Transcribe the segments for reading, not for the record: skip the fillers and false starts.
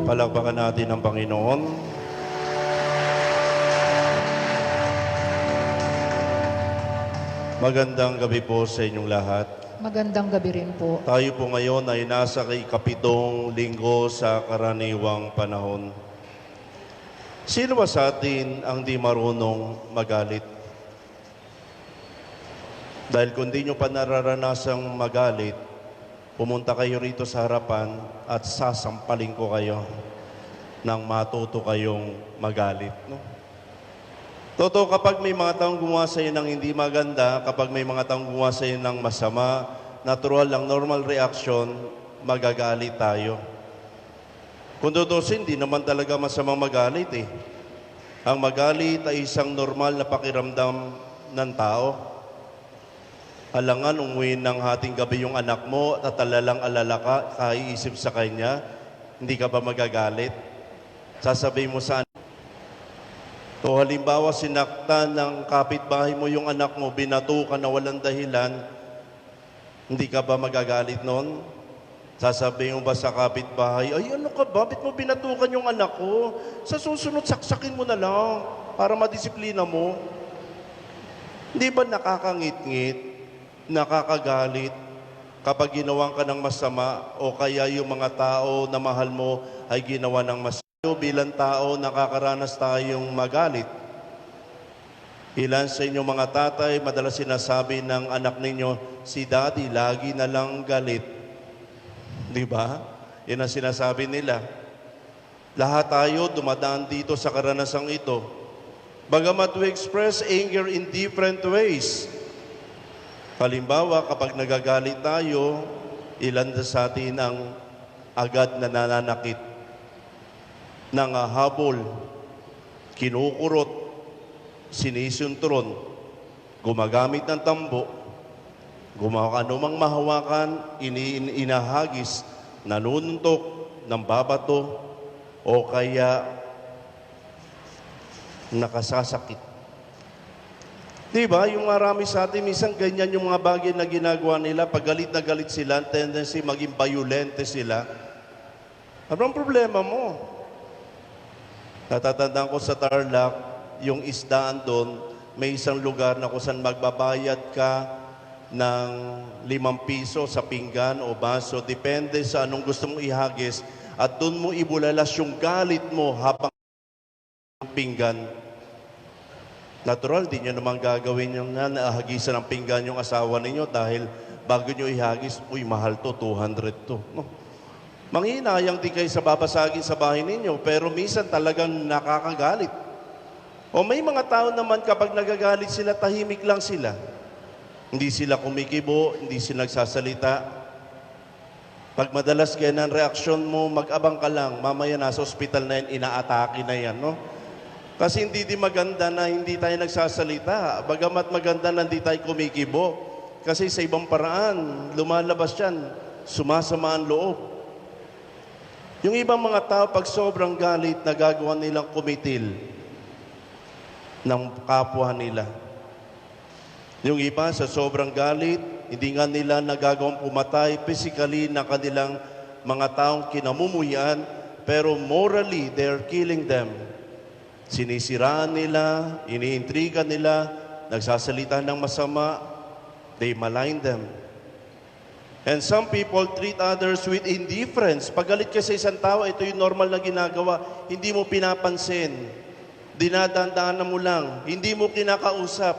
Palakpakan natin ang Panginoon. Magandang gabi po sa inyong lahat. Magandang gabi rin po. Tayo po ngayon ay nasa ikapitong linggo sa karaniwang panahon. Sino ba sa atin ang di marunong magalit? Dahil kung di nyo pa nararanasang magalit, pumunta kayo rito sa harapan at sasampalin ko kayo nang matuto kayong magalit. No? Totoo, kapag may mga taong gumawa sa iyo ng hindi maganda, kapag may mga taong gumawa sa iyo ng masama, natural lang, normal reaction, magagalit tayo. Kung tutusin, hindi naman talaga masamang magalit eh. Ang magalit ay isang normal na pakiramdam ng tao. Alangan, umuwi ng hating gabi yung anak mo, tatalalang alala ka, kaiisip sa kanya, hindi ka ba magagalit? Sasabihin mo sa anak. O halimbawa, sinaktan ng kapitbahay mo yung anak mo, binato ka na walang dahilan, hindi ka ba magagalit noon? Sasabihin mo ba sa kapitbahay, ay ano ka ba, ba't mo binatukan yung anak ko? Sa susunod, saksakin mo na lang para madisiplina mo. Hindi ba nakakangit-ngit? Nakakagalit kapag ginawan ka ng masama o kaya yung mga tao na mahal mo ay ginawa ng masama. Bilang tao, nakakaranas tayong magalit. Ilan sa inyong mga tatay, madalas sinasabi ng anak ninyo, si daddy lagi na lang galit. Di ba? Yan ang sinasabi nila. Lahat tayo dumadaan dito sa karanasang ito. Bagamat we express anger in different ways. Halimbawa, kapag nagagalit tayo, ilan sa atin ang agad na nananakit, nangahabol, kinukurot, sinisuntron, gumagamit ng tambo, gumawa anumang mahawakan, inahagis, nanununtok, ng babato, o kaya nakasasakit. Diba, yung marami sa atin, minsan ganyan yung mga bagay na ginagawa nila, pag galit na galit sila, tendency maging violente sila. Ano ang problema mo? Natatandaan ko sa Tarlac, yung isdaan doon, may isang lugar na kung saan magbabayad ka ng 5 piso sa pinggan o baso, depende sa anong gusto mong ihagis, at doon mo ibulalas yung galit mo habang pinggan. Natural, di nyo naman gagawin yung nahagisan ng pinggan yung asawa ninyo dahil bago nyo ihagis, uy, mahal to, 200 to. No? Manghinayang di kayo sa babasagin sa bahay ninyo, pero minsan talagang nakakagalit. O may mga tao naman kapag nagagalit sila, tahimik lang sila. Hindi sila kumikibo, hindi sila nagsasalita. Pag madalas ganyan ang reaksyon mo, mag-abang ka lang. Mamaya nasa ospital na yan, inaatake na yan, no? Kasi hindi di maganda na hindi tayo nagsasalita. Bagamat maganda na hindi tayo kumikibo. Kasi sa ibang paraan, lumalabas yan, sumasama ang loob. Yung ibang mga tao, pag sobrang galit, nagagawa nilang kumitil ng kapwa nila. Yung iba, sa sobrang galit, hindi nga nila nagagawang pumatay physically na kanilang mga taong kinamumuhian, pero morally, they're killing them. Sinisiraan nila, iniintriga nila, nagsasalita ng masama, they malign them. And some people treat others with indifference. Pag galit ka sa isang tao, ito yung normal na ginagawa, hindi mo pinapansin. Dinadandaanan mo lang, hindi mo kinakausap.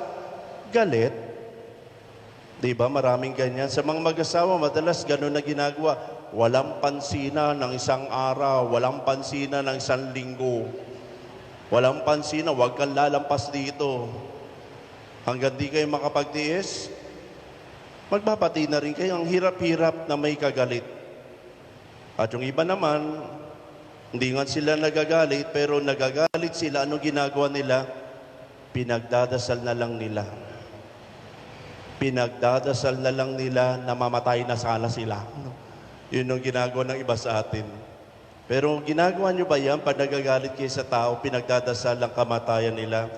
Galit. Diba? Maraming ganyan. Sa mga mag-asawa, madalas gano'n na ginagawa. Walang pansina ng isang araw, walang pansina ng isang linggo. Walang pansin na huwag kang lalampas dito. Hanggang di kayo makapagtiis, magbabati na rin kayo. Ang hirap-hirap na may kagalit. At yung iba naman, hindi nga sila nagagalit, pero nagagalit sila. Anong ginagawa nila? Pinagdadasal na lang nila. Pinagdadasal na lang nila na mamatay na sana sila. Yun ang ginagawa ng iba sa atin. Pero ginagawa nyo ba yan pag nagagalit kayo sa tao, pinagdadasal ang kamatayan nila?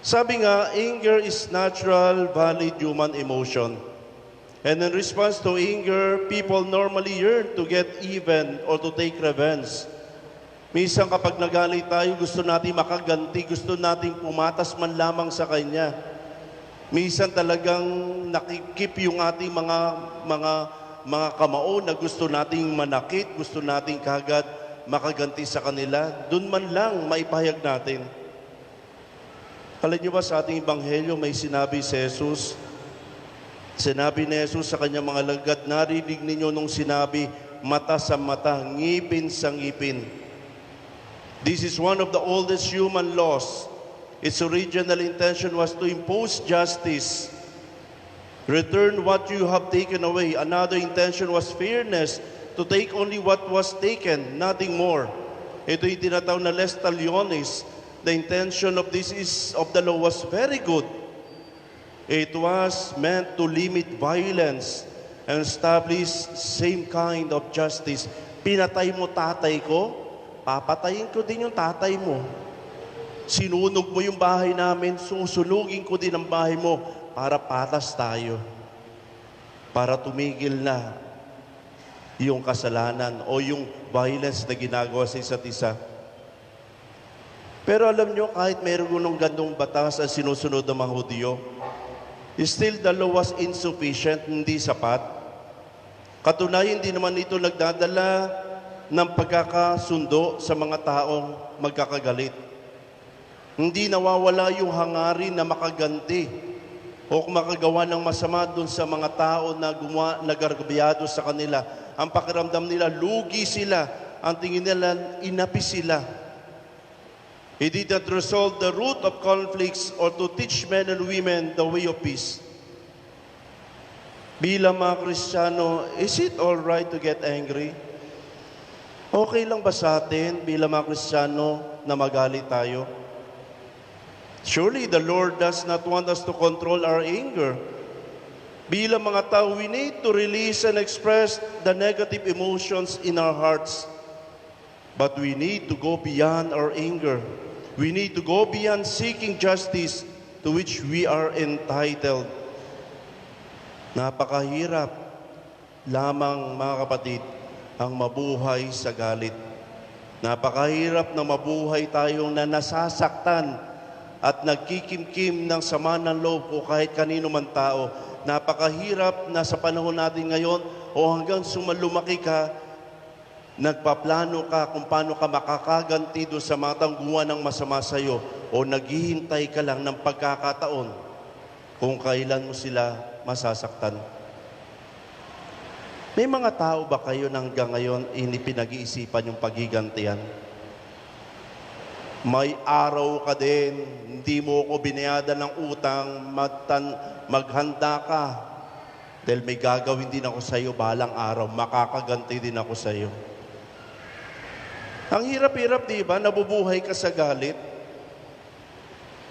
Sabi nga, anger is natural, valid human emotion. And in response to anger, people normally yearn to get even or to take revenge. Minsan kapag nagalit tayo, gusto natin makaganti, gusto natin pumatas man lamang sa Kanya. Minsan talagang nakikip yung ating mga kamao na gusto nating manakit, gusto nating kagad makaganti sa kanila. Doon man lang maipahayag natin. Alam niyo ba sa ating Ebanghelyo may sinabi si Jesus? Sinabi ni Jesus sa kanyang mga lagad, narinig ninyo nung sinabi, mata sa mata, ngipin sa ngipin. This is one of the oldest human laws. Its original intention was to impose justice. Return what you have taken away. Another intention was fairness, to take only what was taken, nothing more. Ito yung tinatawag na les talionis. The intention of the law was very good. It was meant to limit violence and establish same kind of justice. Pinatay mo tatay ko, papatayin ko din yung tatay mo. Sinunog mo yung bahay namin, susunugin ko din ang bahay mo para patas tayo. Para tumigil na yung kasalanan o yung violence na ginagawa sa isa't isa. Pero alam nyo, kahit mayroon ng gandong batas ang sinusunod ng mga Hudyo, still the law was insufficient, hindi sapat. Katunayan, hindi naman ito nagdadala ng pagkakasundo sa mga taong magkakagalit. Hindi nawawala yung hangarin na makaganti o makagawa ng masama doon sa mga tao na nagargabyado sa kanila. Ang pakiramdam nila, lugi sila. Ang tingin nila, inapi sila. He did not resolve the root of conflicts or to teach men and women the way of peace. Bilang mga Kristiyano, is it all right to get angry? Okay lang ba sa atin bilang mga Kristiyano na magalit tayo? Surely the Lord does not want us to control our anger. Bilang mga tao, we need to release and express the negative emotions in our hearts. But we need to go beyond our anger. We need to go beyond seeking justice to which we are entitled. Napakahirap lamang, mga kapatid, ang mabuhay sa galit. Napakahirap na mabuhay tayong na nasasaktan at nagkikimkim ng sama ng loob o kahit kanino man tao. Napakahirap na sa panahon natin ngayon o hanggang sumalumaki ka, nagpaplano ka kung paano ka makakaganti doon sa mga taong gumawa ng masama sa iyo o naghihintay ka lang ng pagkakataon kung kailan mo sila masasaktan. May mga tao ba kayo na hanggang ngayon pinag-iisipan yung paghigantihan? May araw ka din, hindi mo ko binayadan ng utang, maghanda ka. Dahil may gagawin din ako sa iyo balang araw, makakaganti din ako sa iyo. Ang hirap-hirap, di ba? Nabubuhay ka sa galit.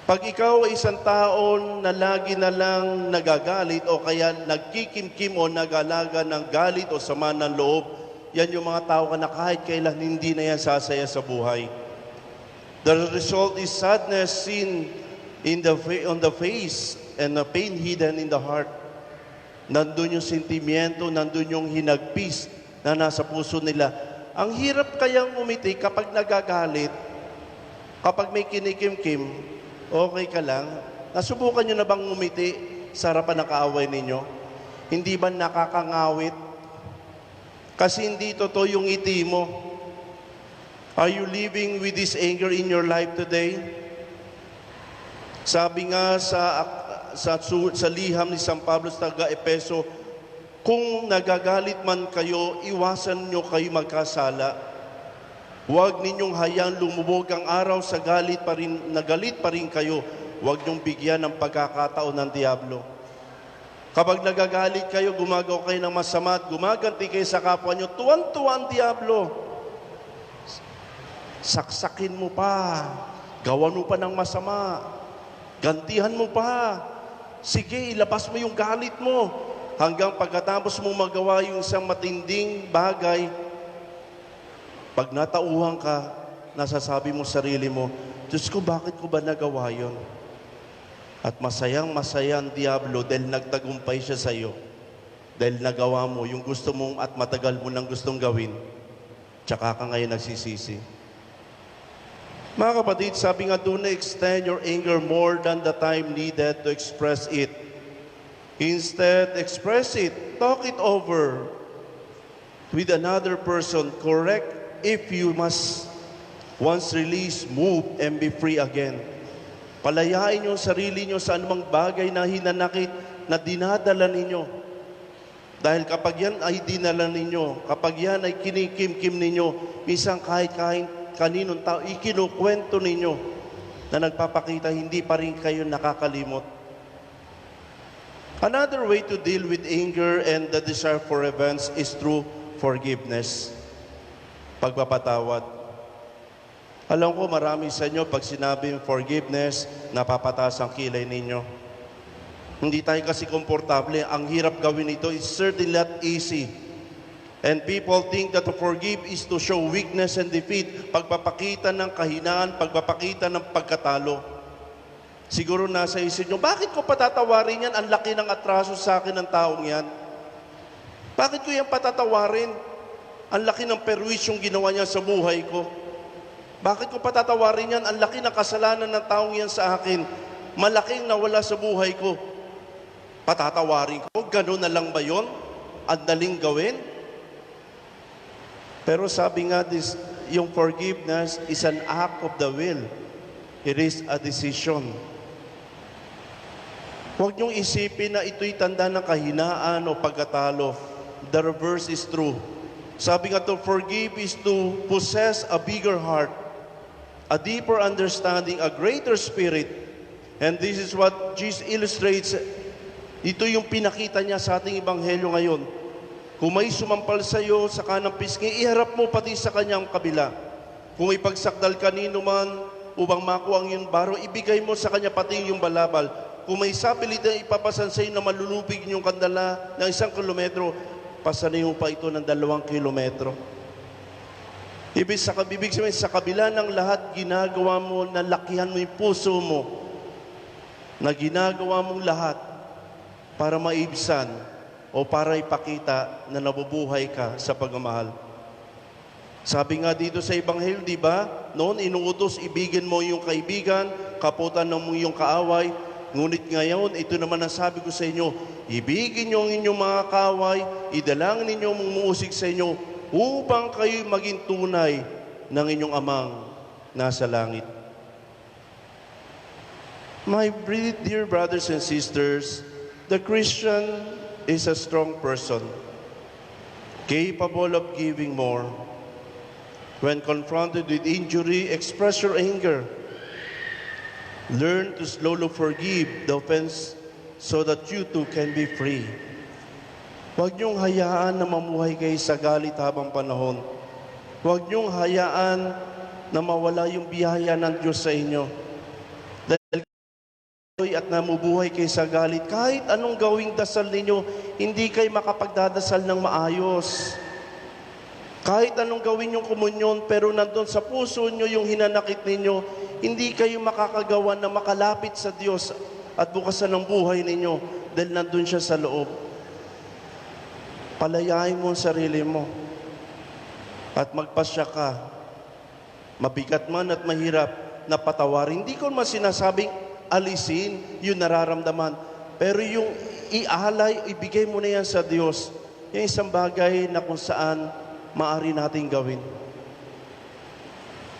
Pag ikaw ay isang tao na lagi na lang nagagalit o kaya nagkikimkim o nagalaga ng galit o sama ng loob, yan yung mga tao ka na kahit kailan hindi na yan sasaya sa buhay. The result is sadness seen on the face and the pain hidden in the heart. Nandun yung sentimiento, nandun yung hinagpis na nasa puso nila. Ang hirap kayang umiti kapag nagagalit, kapag may kinikimkim, okay ka lang. Nasubukan nyo na bang umiti sa harapan ng kaaway ninyo? Hindi ba nakakangawit? Kasi hindi totoo yung ngiti mo. Are you living with this anger in your life today? Sabi nga sa liham ni San Pablo sa taga-Epeso, kung nagagalit man kayo, iwasan nyo kayo magkasala. Huwag ninyong hayang lumubog ang araw sa galit pa rin kayo. Huwag nyong bigyan ng pagkakataon ng Diablo. Kapag nagagalit kayo, gumagawa kayo ng masama at gumaganti kayo sa kapwa nyo, tuwan-tuwa ang Diablo. Saksakin mo pa, gawan mo pa ng masama, gantihan mo pa. Sige, ilabas mo yung galit mo. Hanggang pagkatapos mo magawa yung isang matinding bagay, pag natauhan ka, nasasabi mo sarili mo, Diyos ko, bakit ko ba nagawa yun? At masayang-masaya ang Diablo dahil nagtagumpay siya sa iyo. Dahil nagawa mo yung gusto mong at matagal mo nang gustong gawin, tsaka ka ngayon nagsisisi. Mga kapatid, sabi nga, do not extend your anger more than the time needed to express it. Instead, express it, talk it over with another person, correct if you must. Once released, move and be free again. Palayain yung sarili nyo sa anumang bagay na hinanakit na dinadala ninyo. Dahil kapag yan ay dinala ninyo, kapag yan ay kinikim-kim ninyo, minsan kahit kaninong tao, ikinukwento ninyo na nagpapakita, hindi pa rin kayo nakakalimot. Another way to deal with anger and the desire for revenge is through forgiveness. Pagpapatawad. Alam ko marami sa inyo, pag sinabing forgiveness, napapataas ang kilay ninyo. Hindi tayo kasi komportable. Ang hirap gawin ito is certainly not easy. And people think that to forgive is to show weakness and defeat. Pagpapakita ng kahinaan, pagpapakita ng pagkatalo. Siguro nasa isip nyo, bakit ko patatawarin yan? Ang laki ng atraso sa akin ng taong yan. Bakit ko yan patatawarin? Ang laki ng perwisyong ginawa niya sa buhay ko. Bakit ko patatawarin yan? Ang laki ng kasalanan ng taong yan sa akin. Malaking nawala sa buhay ko. Patatawarin ko? Ganun na lang ba yun? Ang daling gawin? Pero sabi nga, yung forgiveness is an act of the will. It is a decision. Huwag niyong isipin na ito'y tanda ng kahinaan o pagkatalo. The reverse is true. Sabi nga to forgive is to possess a bigger heart, a deeper understanding, a greater spirit. And this is what Jesus illustrates. Ito yung pinakita niya sa ating ebanghelyo ngayon. Kung may sumampal sa iyo sa kanang pisngi, iharap mo pati sa kanyang kabila. Kung ipagsakdal kanino man upang makuha ang iyong baro, ibigay mo sa kanya pati yung balabal. Kung may sapilit na ipapasan sa iyo na malulubig yung kandala ng 1 kilometro, pasanin mo pa ito ng 2 kilometro. Ibig sabihin, sa kabila ng lahat, ginagawa mo na lakihan mo yung puso mo, na ginagawa mong lahat para maibsan o para ipakita na nabubuhay ka sa pagmamahal. Sabi nga dito sa Ebanghelyo, di ba? Noon inuutos, ibigin mo yung kaibigan, kaputan mo yung kaaway. Ngunit ngayon, ito naman ang sabi ko sa inyo, ibigin niyo ang inyong mga kaaway, idalangin ninyo mumuusig sa inyo, upang kayo maging tunay ng inyong amang nasa langit. My dear brothers and sisters, the Christian is a strong person, capable of giving more. When confronted with injury, express your anger. Learn to slowly forgive the offense so that you too can be free. Huwag niyong hayaan na mamuhay kayo sa galit habang panahon. Huwag niyong hayaan na mawala yung biyaya ng Diyos sa inyo. Dahil at namubuhay kayo sa galit, kahit anong gawing dasal ninyo, hindi kayo makapagdadasal ng maayos. Kahit anong gawin yung komunyon, pero nandun sa puso nyo yung hinanakit ninyo, hindi kayo makakagawa na makalapit sa Diyos at bukasan ng buhay ninyo dahil nandun siya sa loob. Palayain mo ang sarili mo at magpasya ka. Mabigat man at mahirap na patawarin. Hindi ko man sinasabing alisin yung nararamdaman. Pero yung ialay, ibigay mo na yan sa Diyos. Yung isang bagay na kung saan maaari nating gawin.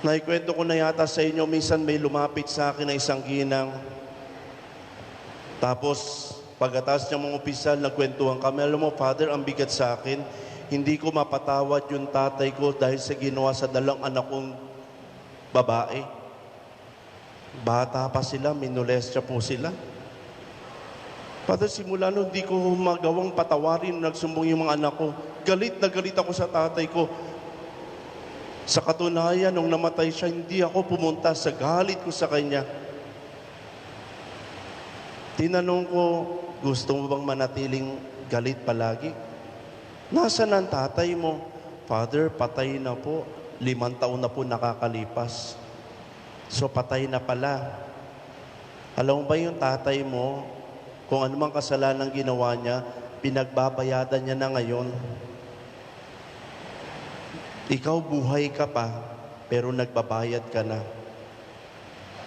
Naikwento ko na yata sa inyo, minsan may lumapit sa akin na isang ginang. Tapos, pagkatapos niya mga opisyal, nagkwentuhan kami. Alam mo, Father, ang bigat sa akin. Hindi ko mapatawad yung tatay ko dahil sa ginawa sa 2 anak kong babae. Bata pa sila, minolestya po sila. Father, simula nun, hindi ko magawang patawarin, nagsumbong yung mga anak ko. Galit na galit ako sa tatay ko. Sa katunayan, nung namatay siya, hindi ako pumunta sa galit ko sa kanya. Tinanong ko, gusto mo bang manatiling galit palagi? Nasaan ang tatay mo? Father, patay na po. 5 taon na po nakakalipas. So patay na pala. Alam mo ba yung tatay mo, kung anumang kasalanan ginawa niya, pinagbabayadan niya na ngayon. Ikaw buhay ka pa, pero nagbabayad ka na.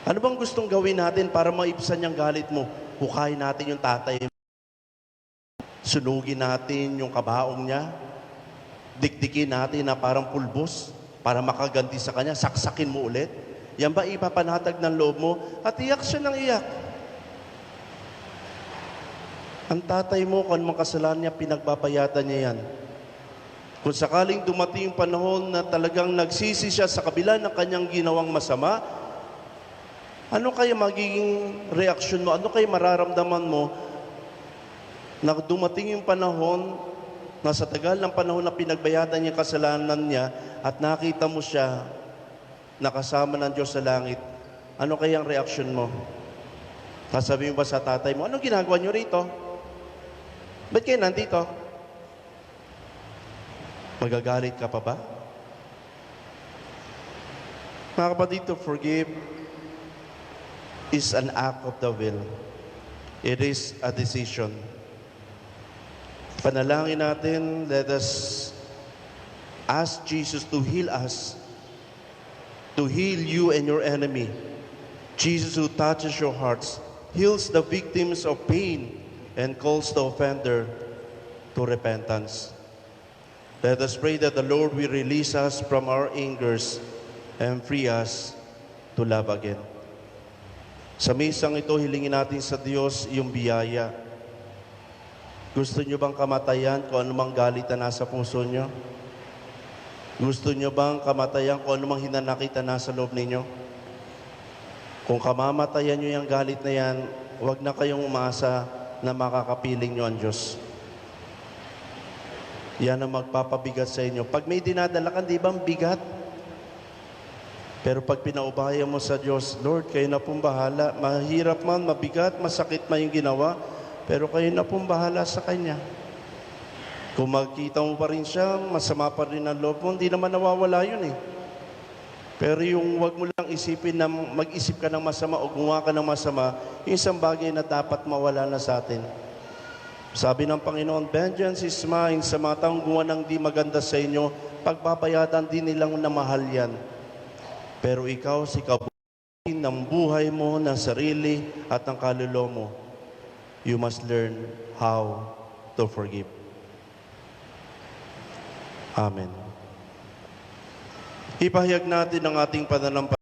Ano bang gustong gawin natin para maibsan yung galit mo? Hukayin natin yung tatay mo. Sunugin natin yung kabaong niya. Dikdikin natin na parang pulbos para makaganti sa kanya. Saksakin mo ulit. Yan ba ipapanatag ng loob mo? At iyak siya ng iyak. Ang tatay mo, kung anong kasalanan niya, pinagbabayatan niya yan. Kung sakaling dumating yung panahon na talagang nagsisi siya sa kabila ng kanyang ginawang masama, ano kaya magiging reaksyon mo? Ano kaya mararamdaman mo na dumating yung panahon na sa tagal ng panahon na pinagbayadan niya kasalanan niya at nakita mo siya nakasama ng Diyos sa langit, ano kayang reaksyon mo? Sasabihin mo ba sa tatay mo, anong ginagawa niyo rito? Ba't kayo nandito? Magagalit ka pa ba? Mga kapatid, to forgive is an act of the will. It is a decision. Panalangin natin, let us ask Jesus to heal us, to heal you and your enemy. Jesus who touches your hearts, heals the victims of pain, and calls the offender to repentance. Let us pray that the Lord will release us from our angers and free us to love again. Sa misang ito, hilingin natin sa Diyos yung biyaya. Gusto nyo bang kamatayan kung anumang galit na nasa puso nyo? Gusto nyo bang kamatayan kung anumang hinanakit na nasa loob ninyo? Kung kamamatayan nyo yung galit na yan, huwag na kayong umasa na makakapiling nyo ang Diyos. Yan ang magpapabigat sa inyo. Pag may dinadala ka, di ba ang bigat? Pero pag pinaubaya mo sa Diyos, Lord, kayo na pong bahala. Mahirap man, mabigat, masakit man yung ginawa, pero kayo na pong bahala sa Kanya. Kung magkita mo pa rin siya, masama pa rin ang loob mo, hindi naman nawawala yun eh. Pero yung wag mo lang isipin na mag-isip ka ng masama o gumawa ka ng masama, yung isang bagay na dapat mawala na sa atin. Sabi ng Panginoon, vengeance is mine, sa mga taong gumawa ng di maganda sa inyo, pagbabayadan din nilang na mahal yan. Pero ikaw, si kabuhayan ng buhay mo, ng sarili at ng kaluluwa mo, you must learn how to forgive. Amen. Ipahayag natin ang ating pananampalataya.